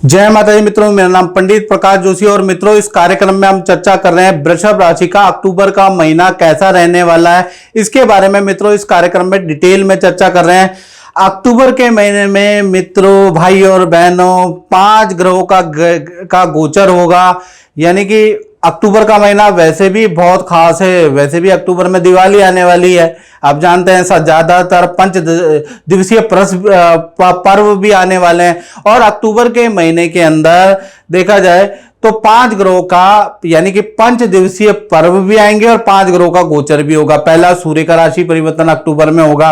जय माता दी मित्रों, मेरा नाम पंडित प्रकाश जोशी और मित्रों इस कार्यक्रम में हम चर्चा कर रहे हैं वृषभ राशि का अक्टूबर का महीना कैसा रहने वाला है। इसके बारे में मित्रों इस कार्यक्रम में डिटेल में चर्चा कर रहे हैं। अक्टूबर के महीने में मित्रों, भाई और बहनों, 5 ग्रहों का गोचर होगा। यानी कि अक्टूबर का महीना वैसे भी बहुत खास है। वैसे भी अक्टूबर में दिवाली आने वाली है, आप जानते हैं। ज्यादातर 5 दिवसीय पर्व भी आने वाले हैं और अक्टूबर के महीने के अंदर देखा जाए तो 5 ग्रहों का यानी कि 5 दिवसीय पर्व भी आएंगे और 5 ग्रहों का गोचर भी होगा। पहला सूर्य का राशि परिवर्तन अक्टूबर में होगा,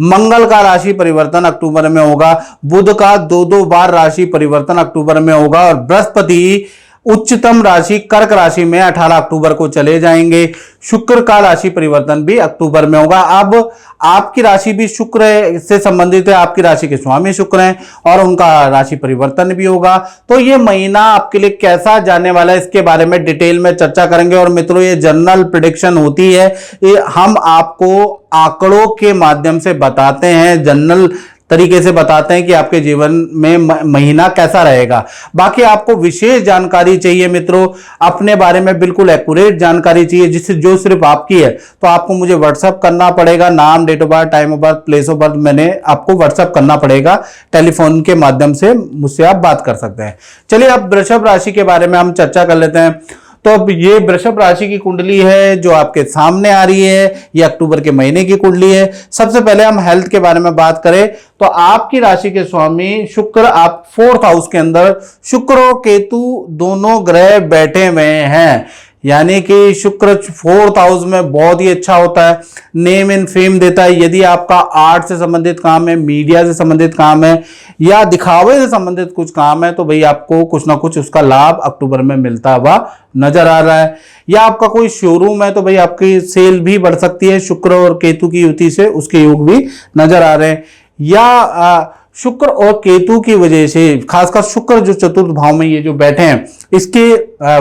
मंगल का राशि परिवर्तन अक्टूबर में होगा, बुध का 2-2 बार राशि परिवर्तन अक्टूबर में होगा और बृहस्पति उच्चतम राशि कर्क राशि में 18 अक्टूबर को चले जाएंगे। शुक्र का राशि परिवर्तन भी अक्टूबर में होगा। अब आपकी राशि भी शुक्र से संबंधित है, आपकी राशि के स्वामी शुक्र हैं और उनका राशि परिवर्तन भी होगा। तो ये महीना आपके लिए कैसा जाने वाला है, इसके बारे में डिटेल में चर्चा करेंगे। और मित्रों, ये जनरल प्रेडिक्शन होती है, ये हम आपको आंकड़ों के माध्यम से बताते हैं, जनरल तरीके से बताते हैं कि आपके जीवन में महीना कैसा रहेगा। बाकी आपको विशेष जानकारी चाहिए मित्रों, अपने बारे में बिल्कुल एक्यूरेट जानकारी चाहिए जिससे जो सिर्फ आपकी है, तो आपको मुझे व्हाट्सएप करना पड़ेगा। नाम, date of birth, time of birth, place of birth मैंने आपको व्हाट्सएप करना पड़ेगा। टेलीफोन के माध्यम से मुझसे आप बात कर सकते हैं। चलिए अब वृषभ राशि के बारे में हम चर्चा कर लेते हैं। तो अब ये वृषभ राशि की कुंडली है जो आपके सामने आ रही है, ये अक्टूबर के महीने की कुंडली है। सबसे पहले हम हेल्थ के बारे में बात करें तो आपकी राशि के स्वामी शुक्र, आप 4th हाउस के अंदर शुक्र और केतु दोनों ग्रह बैठे हुए हैं। यानी कि शुक्र 4th हाउस में बहुत ही अच्छा होता है, नेम एंड फेम देता है। यदि आपका आर्ट से संबंधित काम है, मीडिया से संबंधित काम है या दिखावे से संबंधित कुछ काम है, तो भाई आपको कुछ ना कुछ उसका लाभ अक्टूबर में मिलता हुआ नजर आ रहा है। या आपका कोई शोरूम है तो भाई आपकी सेल भी बढ़ सकती है, शुक्र और केतु की युति से उसके योग भी नजर आ रहे हैं। या शुक्र और केतु की वजह से, खासकर शुक्र जो चतुर्थ भाव में ये जो बैठे हैं, इसके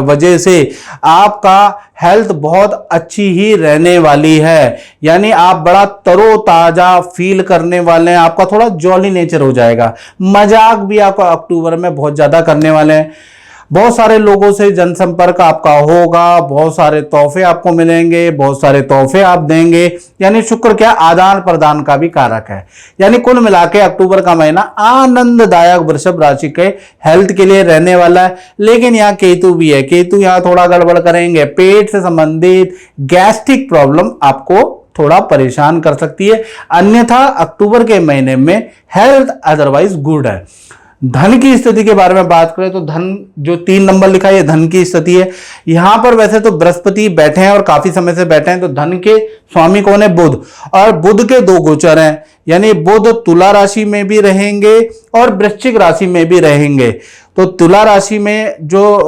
वजह से आपका हेल्थ बहुत अच्छी ही रहने वाली है। यानी आप बड़ा तरोताजा फील करने वाले हैं, आपका थोड़ा जॉली नेचर हो जाएगा। मजाक भी आप अक्टूबर में बहुत ज्यादा करने वाले हैं। बहुत सारे लोगों से जनसंपर्क आपका होगा, बहुत सारे तोहफे आपको मिलेंगे, बहुत सारे तोहफे आप देंगे। यानी शुक्र क्या आदान प्रदान का भी कारक है। यानी कुल मिला के अक्टूबर का महीना आनंददायक वृषभ राशि के हेल्थ के लिए रहने वाला है। लेकिन यहाँ केतु भी है, केतु यहाँ थोड़ा गड़बड़ करेंगे। पेट से संबंधित गैस्ट्रिक प्रॉब्लम आपको थोड़ा परेशान कर सकती है। अन्यथा अक्टूबर के महीने में हेल्थ अदरवाइज गुड है। धन की स्थिति के बारे में बात करें तो धन जो 3 नंबर लिखा है, ये धन की स्थिति है। यहां पर वैसे तो बृहस्पति बैठे हैं और काफी समय से बैठे हैं, तो धन के स्वामी कौन है? बुध। और बुध के 2 गोचर हैं, यानी बुध तुला राशि में भी रहेंगे और वृश्चिक राशि में भी रहेंगे। तो तुला राशि में जो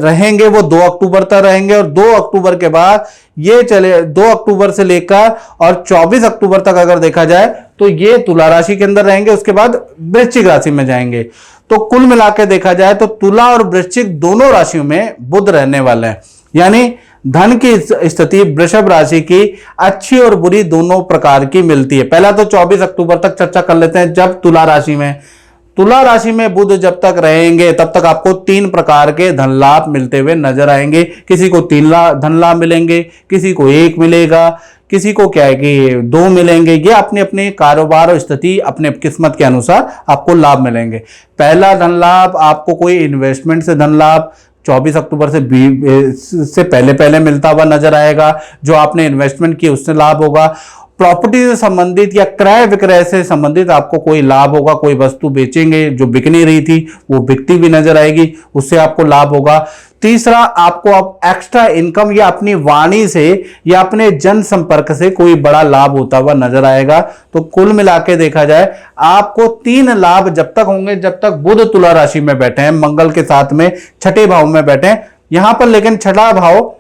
रहेंगे वो 2 अक्टूबर तक रहेंगे और 2 अक्टूबर के बाद ये चले 2 अक्टूबर से लेकर और 24 अक्टूबर तक अगर देखा जाए तो ये तुला राशि के अंदर रहेंगे, उसके बाद वृश्चिक राशि में जाएंगे। तो कुल मिलाकर देखा जाए तो तुला और वृश्चिक दोनों राशियों में बुध रहने वाले हैं। यानी धन की स्थिति वृषभ राशि की अच्छी और बुरी दोनों प्रकार की मिलती है। पहला तो 24 अक्टूबर तक चर्चा कर लेते हैं। जब तुला राशि में बुध जब तक रहेंगे तब तक आपको 3 प्रकार के धन लाभ मिलते हुए नजर आएंगे। किसी को 3 धन लाभ मिलेंगे, किसी को 1 मिलेगा, किसी को क्या है कि 2 मिलेंगे। ये अपने अपने कारोबार और स्थिति, अपने किस्मत के अनुसार आपको लाभ मिलेंगे। पहला धन लाभ आपको कोई इन्वेस्टमेंट से धन लाभ 24 अक्टूबर से पहले मिलता हुआ नजर आएगा। जो आपने इन्वेस्टमेंट की उससे लाभ होगा। प्रॉपर्टी से संबंधित या क्रय विक्रय से संबंधित आपको कोई लाभ होगा। कोई वस्तु बेचेंगे जो बिक नहीं रही थी वो बिकती भी नजर आएगी, उससे आपको लाभ होगा। तीसरा, आपको अब एक्स्ट्रा इनकम या अपनी वाणी से या अपने जनसंपर्क से कोई बड़ा लाभ होता हुआ नजर आएगा। तो कुल मिला के देखा जाए आपको 3 लाभ जब तक होंगे जब तक बुध तुला राशि में बैठे हैं, मंगल के साथ में 6ठे भाव में बैठे हैं। यहां पर लेकिन 6ठा भाव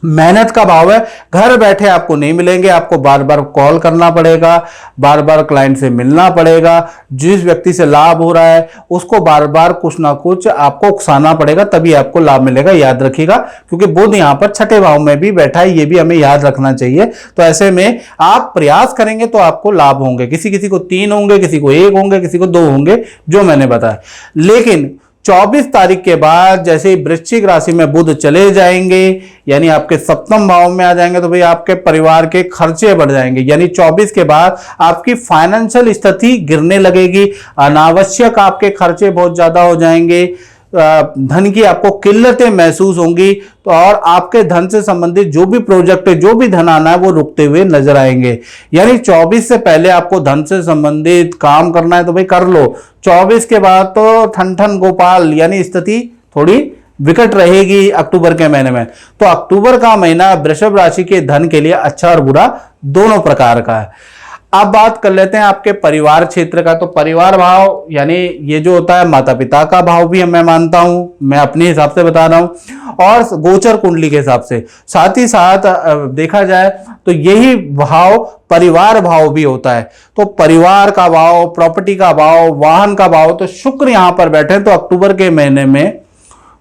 मेहनत का भाव है, घर बैठे आपको नहीं मिलेंगे, आपको बार बार कॉल करना पड़ेगा, बार बार क्लाइंट से मिलना पड़ेगा, जिस व्यक्ति से लाभ हो रहा है उसको बार बार कुछ ना कुछ आपको उकसाना पड़ेगा, तभी आपको लाभ मिलेगा। याद रखिएगा, क्योंकि बुध यहां पर छठे भाव में भी बैठा है, ये भी हमें याद रखना चाहिए। तो ऐसे में आप प्रयास करेंगे तो आपको लाभ होंगे, किसी किसी को 3 होंगे, किसी को 1 होंगे, किसी को 2 होंगे, जो मैंने बताया। लेकिन 24 तारीख के बाद जैसे ही वृश्चिक राशि में बुध चले जाएंगे, यानी आपके सप्तम भाव में आ जाएंगे, तो भाई आपके परिवार के खर्चे बढ़ जाएंगे। यानी 24 के बाद आपकी फाइनेंशियल स्थिति गिरने लगेगी, अनावश्यक आपके खर्चे बहुत ज्यादा हो जाएंगे, धन की आपको किल्लतें महसूस होंगी, तो और आपके धन से संबंधित जो भी प्रोजेक्ट है, जो भी धन आना है, वो रुकते हुए नजर आएंगे। यानी 24 से पहले आपको धन से संबंधित काम करना है तो भाई कर लो, 24 के बाद तो ठन ठन गोपाल, यानी स्थिति थोड़ी विकट रहेगी अक्टूबर के महीने में। तो अक्टूबर का महीना वृषभ राशि के धन के लिए अच्छा और बुरा दोनों प्रकार का है। अब बात कर लेते हैं आपके परिवार क्षेत्र का। तो परिवार भाव यानी ये जो होता है माता पिता का भाव भी मैं मानता हूं, मैं अपने हिसाब से बता रहा हूं, और गोचर कुंडली के हिसाब से। साथ ही साथ देखा जाए तो यही भाव परिवार भाव भी होता है। तो परिवार का भाव, प्रॉपर्टी का भाव, वाहन का भाव, तो शुक्र यहां पर बैठे, तो अक्टूबर के महीने में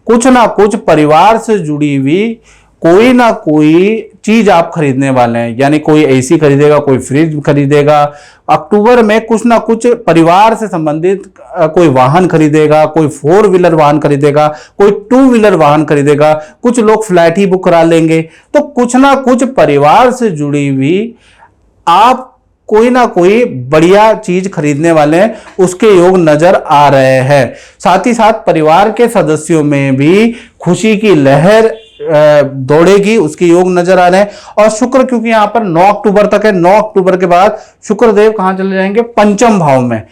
कुछ ना कुछ परिवार से जुड़ी हुई कोई ना कोई चीज आप खरीदने वाले हैं। यानी कोई एसी खरीदेगा, कोई फ्रिज खरीदेगा, अक्टूबर में कुछ ना कुछ परिवार से संबंधित कोई वाहन खरीदेगा, कोई 4 व्हीलर वाहन खरीदेगा, कोई 2 व्हीलर वाहन खरीदेगा, कुछ लोग फ्लैट ही बुक करा लेंगे। तो कुछ ना कुछ परिवार से जुड़ी हुई आप कोई ना कोई बढ़िया चीज खरीदने वाले हैं, उसके योग नजर आ रहे हैं। साथ ही साथ परिवार के सदस्यों में भी खुशी की लहर दौड़ेगी, उसके योग नजर आ रहे हैं। और शुक्र क्योंकि यहां पर 9 अक्टूबर तक है, 9 अक्टूबर के बाद शुक्रदेव कहां चले जाएंगे? पंचम भाव में।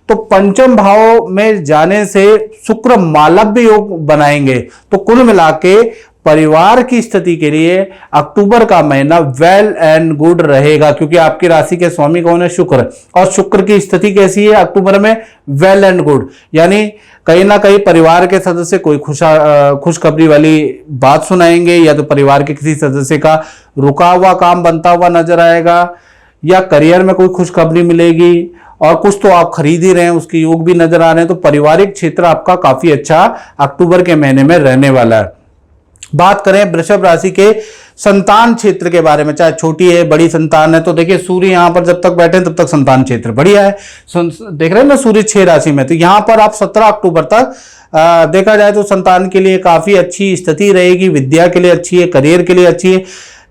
तो पंचम भाव में जाने से शुक्र मालव्य योग बनाएंगे। तो कुल मिला के परिवार की स्थिति के लिए अक्टूबर का महीना वेल एंड गुड रहेगा, क्योंकि आपकी राशि के स्वामी कौन है? शुक्र। और शुक्र की स्थिति कैसी है अक्टूबर में? Well and good. यानी कहीं ना कहीं परिवार के सदस्य कोई खुशखबरी वाली बात सुनाएंगे, या तो परिवार के किसी सदस्य का रुका हुआ काम बनता हुआ नजर आएगा, या करियर में कोई खुशखबरी मिलेगी, और कुछ तो आप खरीद ही रहे हैं, उसके योग भी नजर आ रहे हैं। तो पारिवारिक क्षेत्र आपका काफी अच्छा अक्टूबर के महीने में रहने वाला है। बात करें वृषभ राशि के संतान क्षेत्र के बारे में, चाहे छोटी है बड़ी संतान है, तो देखिए सूर्य यहां पर जब तक बैठे तब तक संतान क्षेत्र बढ़िया है। देख रहे हैं ना, सूर्य 6 राशि में, तो यहां पर आप 17 अक्टूबर तक देखा जाए तो संतान के लिए काफी अच्छी स्थिति रहेगी, विद्या के लिए अच्छी है, करियर के लिए अच्छी है,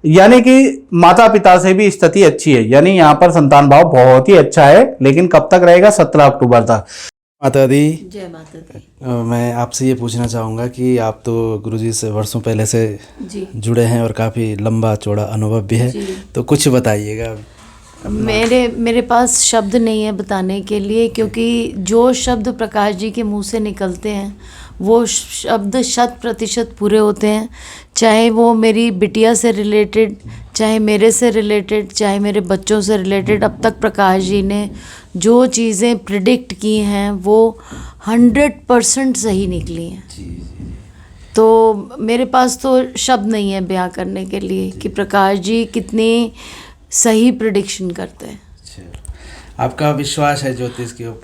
यानी कि माता पिता से भी स्थिति अच्छी है। यानी यहाँ पर संतान भाव बहुत ही अच्छा है। लेकिन कब तक रहेगा? 17 अक्टूबर तक। माता दी, जय माता दी। मैं आपसे ये पूछना चाहूँगा कि आप तो गुरुजी से वर्षों पहले से जी जुड़े हैं और काफ़ी लंबा चौड़ा अनुभव भी है, तो कुछ बताइएगा। मेरे पास शब्द नहीं है बताने के लिए, क्योंकि जो शब्द प्रकाश जी के मुंह से निकलते हैं वो शब्द 100% पूरे होते हैं। चाहे वो मेरी बिटिया से रिलेटेड, चाहे मेरे से रिलेटेड, चाहे मेरे बच्चों से रिलेटेड, अब तक प्रकाश जी ने जो चीज़ें प्रिडिक्ट की हैं वो 100% सही निकली हैं। तो मेरे पास तो शब्द नहीं है बयां करने के लिए कि प्रकाश जी कितनी सही प्रिडिक्शन करते हैं। आपका विश्वास है ज्योतिष के ऊपर?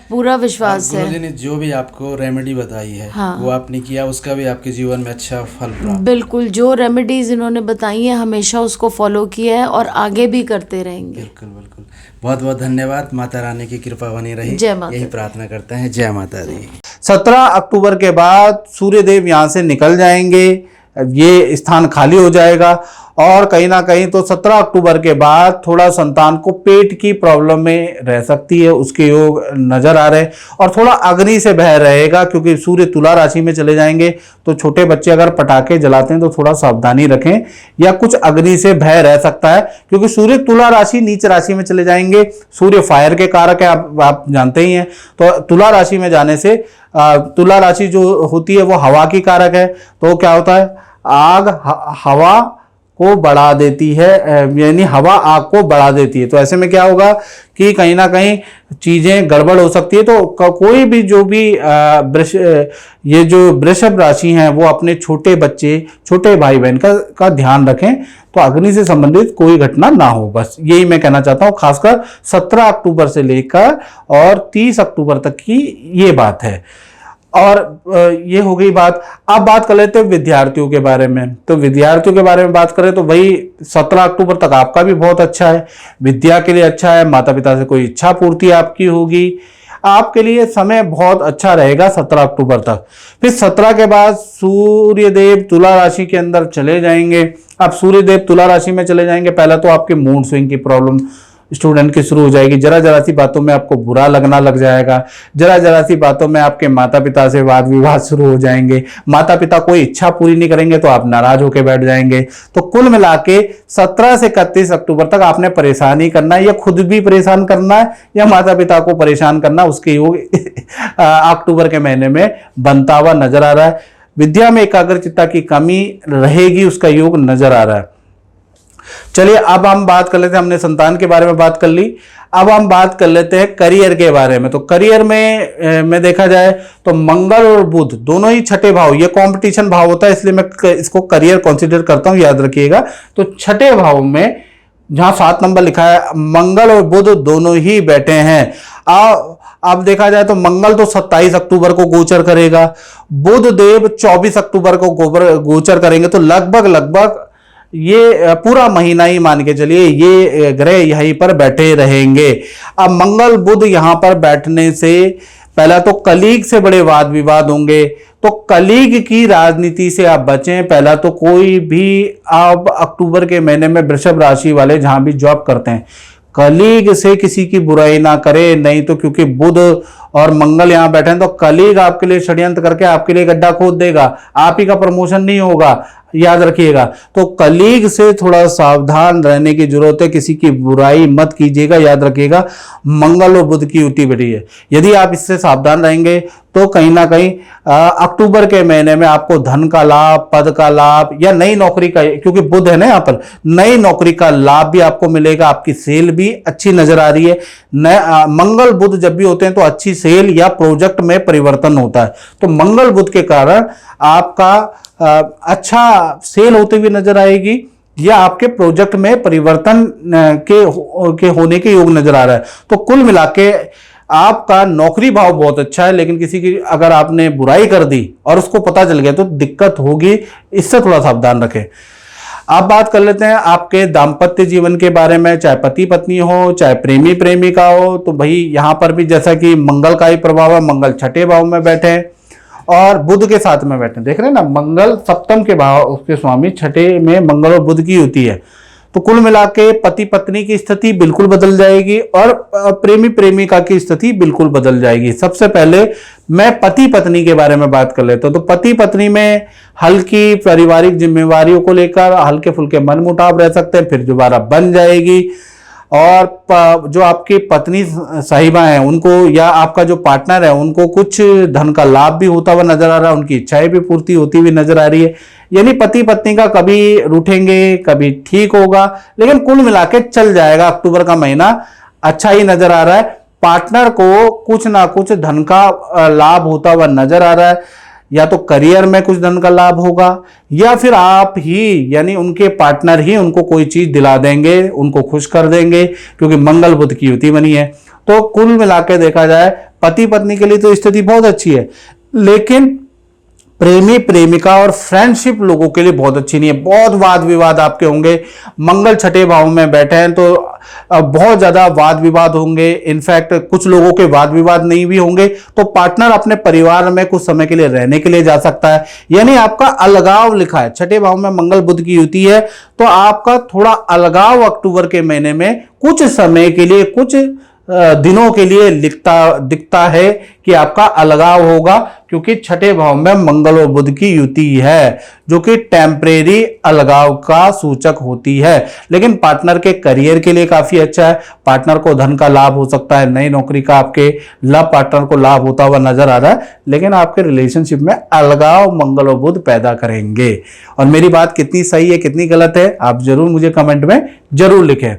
पूरा विश्वास है। गुरुजी ने जो भी आपको रेमेडी बताई है, हाँ, वो आपने किया, उसका भी आपके जीवन में अच्छा फल प्राप्त? बिल्कुल, जो रेमेडीज इन्होंने बताई हैं हमेशा उसको फॉलो किया है और आगे भी करते रहेंगे। बिल्कुल बिल्कुल। बहुत बहुत धन्यवाद। माता रानी की कृपा बनी रही, जय माता, यही प्रार्थना करते हैं। जय माता दी। 17 अक्टूबर के बाद सूर्यदेव यहाँ से निकल जाएंगे, ये स्थान खाली हो जाएगा। और कहीं ना कहीं तो 17 अक्टूबर के बाद थोड़ा संतान को पेट की प्रॉब्लम में रह सकती है, उसके योग नजर आ रहे हैं। और थोड़ा अग्नि से भय रहेगा, क्योंकि सूर्य तुला राशि में चले जाएंगे। तो छोटे बच्चे अगर पटाखे जलाते हैं तो थोड़ा सावधानी रखें, या कुछ अग्नि से भय रह सकता है, क्योंकि सूर्य तुला राशि नीच राशि में चले जाएंगे। सूर्य फायर के कारक है, आप जानते ही हैं। तो तुला राशि में जाने से तुला राशि जो होती है वो हवा की कारक है। तो क्या होता है? आग, हवा, को बढ़ा देती है, यानी हवा आग को बढ़ा देती है। तो ऐसे में क्या होगा कि कहीं ना कहीं चीजें गड़बड़ हो सकती है। तो कोई भी जो भी ये जो वृषभ राशि हैं वो अपने छोटे बच्चे, छोटे भाई बहन का ध्यान रखें, तो अग्नि से संबंधित कोई घटना ना हो। बस यही मैं कहना चाहता हूं, खासकर 17 अक्टूबर से लेकर और 30 अक्टूबर तक की ये बात है। और ये हो गई बात। अब बात कर लेते हैं विद्यार्थियों के बारे में। तो विद्यार्थियों के बारे में बात करें तो वही 17 अक्टूबर तक आपका भी बहुत अच्छा है, विद्या के लिए अच्छा है, माता पिता से कोई इच्छा पूर्ति आपकी होगी, आपके लिए समय बहुत अच्छा रहेगा 17 अक्टूबर तक। फिर 17 के बाद सूर्यदेव तुला राशि के अंदर चले जाएंगे। अब सूर्यदेव तुला राशि में चले जाएंगे, पहला तो आपके मूड स्विंग की प्रॉब्लम स्टूडेंट की शुरू हो जाएगी। जरा जरा सी बातों में आपको बुरा लगना लग जाएगा, जरा जरा सी बातों में आपके माता पिता से वाद विवाद शुरू हो जाएंगे, माता पिता कोई इच्छा पूरी नहीं करेंगे तो आप नाराज होकर बैठ जाएंगे। तो कुल मिला के 17 से 31 अक्टूबर तक आपने परेशान ही करना है, या खुद भी परेशान करना है या माता पिता को परेशान करना, उसके योग अक्टूबर के महीने में बनता हुआ नजर आ रहा है। विद्या में एकाग्रचित्ता की कमी रहेगी, उसका योग नजर आ रहा है। चलिए अब हम बात कर लेते हैं, हमने संतान के बारे में बात कर ली, अब हम बात कर लेते हैं करियर के बारे में। तो करियर में देखा जाए तो मंगल और बुध दोनों ही छठे भाव, ये कंपटीशन भाव होता है इसलिए मैं इसको करियर कंसीडर करता हूं, याद रखिएगा। तो छठे भाव में जहां 7 नंबर लिखा है, मंगल और बुध दोनों ही बैठे हैं। अब देखा जाए तो मंगल तो 27 अक्टूबर को गोचर करेगा, बुध देव 24 अक्टूबर को गोचर करेंगे। तो लगभग ये पूरा महीना ही मान के चलिए ये ग्रह यहीं पर बैठे रहेंगे। अब मंगल बुध यहां पर बैठने से पहला तो कलीग से बड़े वाद विवाद होंगे, तो कलीग की राजनीति से आप बचें। पहला तो कोई भी आप अक्टूबर के महीने में वृषभ राशि वाले जहां भी जॉब करते हैं, कलीग से किसी की बुराई ना करें, नहीं तो क्योंकि बुध और मंगल यहां बैठे हैं तो कलीग आपके लिए षड्यंत्र करके आपके लिए गड्ढा खोद देगा, आप ही का प्रमोशन नहीं होगा, याद रखिएगा। तो कलीग से थोड़ा सावधान रहने की जरूरत है, किसी की बुराई मत कीजिएगा, याद रखिएगा। मंगल और बुध की युति बढ़ी है, यदि आप इससे सावधान रहेंगे तो कहीं ना कहीं अक्टूबर के महीने में आपको धन का लाभ, पद का लाभ या नई नौकरी का, क्योंकि बुध है ना यहाँ पर, नई नौकरी का लाभ भी आपको मिलेगा, आपकी सेल भी अच्छी नजर आ रही है। मंगल बुध जब भी होते हैं तो अच्छी सेल या प्रोजेक्ट में परिवर्तन होता है, तो मंगल बुध के कारण आपका अच्छा सेल होते हुए नजर आएगी या आपके प्रोजेक्ट में परिवर्तन के होने के योग नजर आ रहा है। तो कुल मिला के आपका नौकरी भाव बहुत अच्छा है, लेकिन किसी की अगर आपने बुराई कर दी और उसको पता चल गया तो दिक्कत होगी, इससे थोड़ा सावधान रखें। अब बात कर लेते हैं आपके दाम्पत्य जीवन के बारे में, चाहे पति पत्नी हो, चाहे प्रेमी प्रेमिका हो। तो भाई यहां पर भी जैसा कि मंगल का ही प्रभाव है, मंगल छठे भाव में बैठे हैं और बुध के साथ में बैठे, देख रहे हैं ना, मंगल सप्तम के भाव उसके स्वामी, छठे में मंगल और बुध की होती है। तो कुल मिला के पति पत्नी की स्थिति बिल्कुल बदल जाएगी और प्रेमी प्रेमिका की स्थिति बिल्कुल बदल जाएगी। सबसे पहले मैं पति पत्नी के बारे में बात कर लेता हूं। तो पति पत्नी में हल्की पारिवारिक जिम्मेवारियों को लेकर हल्के फुल्के मनमुटाव रह सकते हैं, फिर दोबारा बन जाएगी। और जो आपकी पत्नी साहिबा हैं उनको या आपका जो पार्टनर है उनको कुछ धन का लाभ भी होता हुआ नजर आ रहा है, उनकी इच्छाएं भी पूर्ति होती हुई नजर आ रही है। यानी पति पत्नी का कभी रूठेंगे कभी ठीक होगा, लेकिन कुल मिला के चल जाएगा। अक्टूबर का महीना अच्छा ही नजर आ रहा है। पार्टनर को कुछ ना कुछ धन का लाभ होता हुआ नजर आ रहा है, या तो करियर में कुछ धन का लाभ होगा या फिर आप ही यानी उनके पार्टनर ही उनको कोई चीज दिला देंगे, उनको खुश कर देंगे, क्योंकि मंगल बुध की युति बनी है। तो कुल मिला के देखा जाए पति पत्नी के लिए तो स्थिति बहुत अच्छी है, लेकिन प्रेमी प्रेमिका और फ्रेंडशिप लोगों के लिए बहुत अच्छी नहीं है। बहुत वाद विवाद आपके होंगे, मंगल छठे भाव में बैठे हैं तो बहुत ज्यादा वाद विवाद होंगे। इनफैक्ट कुछ लोगों के वाद विवाद नहीं भी होंगे तो पार्टनर अपने परिवार में कुछ समय के लिए रहने के लिए जा सकता है। यानी आपका अलगाव लिखा है, छठे भाव में मंगल बुध की युति है, तो आपका थोड़ा अलगाव अक्टूबर के महीने में कुछ समय के लिए, कुछ दिनों के लिए दिखता है कि आपका अलगाव होगा। क्योंकि छठे भाव में मंगल और बुध की युति है, जो कि टेम्परेरी अलगाव का सूचक होती है, लेकिन पार्टनर के करियर के लिए काफी अच्छा है। पार्टनर को धन का लाभ हो सकता है, नई नौकरी का आपके लव पार्टनर को लाभ होता हुआ नजर आ रहा है, लेकिन आपके रिलेशनशिप में अलगाव मंगल और बुध पैदा करेंगे। और मेरी बात कितनी सही है कितनी गलत है आप जरूर मुझे कमेंट में जरूर लिखें।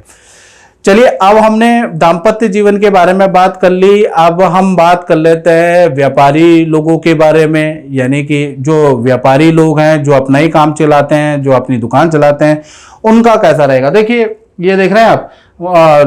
चलिए, अब हमने दाम्पत्य जीवन के बारे में बात कर ली, अब हम बात कर लेते हैं व्यापारी लोगों के बारे में, यानी कि जो व्यापारी लोग हैं, जो अपना ही काम चलाते हैं, जो अपनी दुकान चलाते हैं, उनका कैसा रहेगा। देखिए, ये देख रहे हैं आप,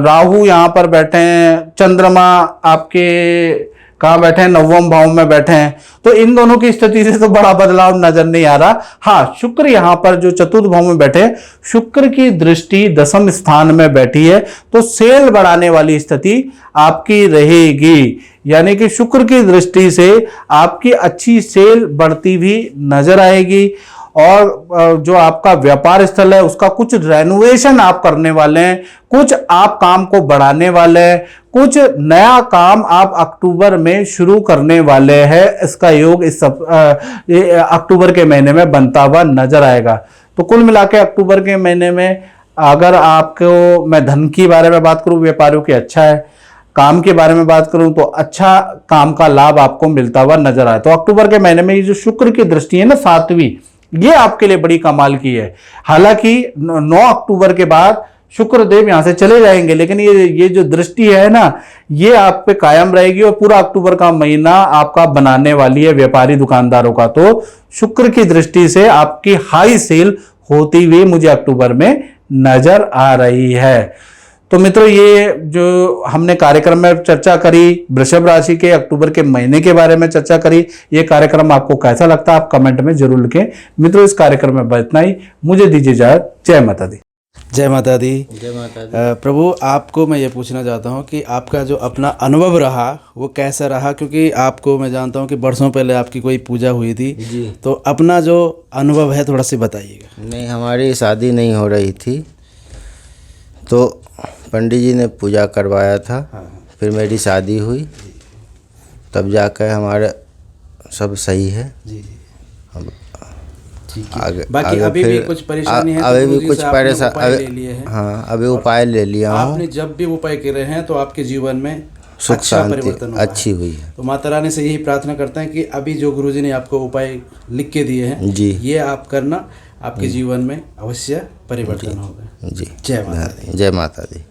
राहु यहाँ पर बैठे हैं, चंद्रमा आपके कहाँ बैठे हैं, नवम भाव में बैठे हैं, तो इन दोनों की स्थिति से तो बड़ा बदलाव नजर नहीं आ रहा। हाँ, शुक्र यहाँ पर जो चतुर्थ भाव में बैठे, शुक्र की दृष्टि दसम स्थान में बैठी है, तो सेल बढ़ाने वाली स्थिति आपकी रहेगी, यानी कि शुक्र की दृष्टि से आपकी अच्छी सेल बढ़ती भी नजर आएगी। और जो आपका व्यापार स्थल है उसका कुछ रेनोवेशन आप करने वाले हैं, कुछ आप काम को बढ़ाने वाले हैं, कुछ नया काम आप अक्टूबर में शुरू करने वाले हैं। इसका योग इस अक्टूबर के महीने में बनता हुआ नजर आएगा। तो कुल मिला के अक्टूबर के महीने में अगर आपको मैं धन के बारे में बात करूं, व्यापारियों के अच्छा है, काम के बारे में बात करूं तो अच्छा काम का लाभ आपको मिलता हुआ नजर आए। तो अक्टूबर के महीने में ये जो शुक्र की दृष्टि है ना 7वीं, ये आपके लिए बड़ी कमाल की है। हालांकि 9 अक्टूबर के बाद शुक्र देव यहां से चले जाएंगे, लेकिन ये जो दृष्टि है ना, ये आप पे कायम रहेगी और पूरा अक्टूबर का महीना आपका बनाने वाली है व्यापारी दुकानदारों का। तो शुक्र की दृष्टि से आपकी हाई सेल होती हुई मुझे अक्टूबर में नजर आ रही है। तो मित्रों, ये जो हमने कार्यक्रम में चर्चा करी, वृषभ राशि के अक्टूबर के महीने के बारे में चर्चा करी, ये कार्यक्रम आपको कैसा लगता है आप कमेंट में जरूर लिखें। मित्रों, इस कार्यक्रम में बस इतना ही, मुझे दीजिए इजाजत। जय माता दी। जय माता दी। जय माता दी। प्रभु, आपको मैं ये पूछना चाहता हूँ कि आपका जो अपना अनुभव रहा वो कैसा रहा, क्योंकि आपको मैं जानता हूँ कि वर्षों पहले आपकी कोई पूजा हुई थी जी। तो अपना जो अनुभव है थोड़ा सा बताइएगा। नहीं, हमारी शादी नहीं हो रही थी, तो पंडित जी ने पूजा करवाया था। फिर मेरी शादी हुई, तब जाकर हमारा सब सही है। जी अब ठीक है। आगे बाकी अभी भी कुछ परेशानी है? अभी भी कुछ उपाय ले परेशानी, लिए हैं? हाँ, अभी उपाय ले लिया हूँ। आपने जब भी उपाय करे हैं तो आपके जीवन में सुख अच्छा शांति परिवर्तन हुआ अच्छी है। हुई है। तो माता रानी से यही प्रार्थना करते हैं कि अभी जो गुरुजी ने आपको उपाय लिख के दिए हैं जी, ये आप करना, आपके जीवन में अवश्य परिवर्तन होगा। जी। जय माता दी। जय माता दी।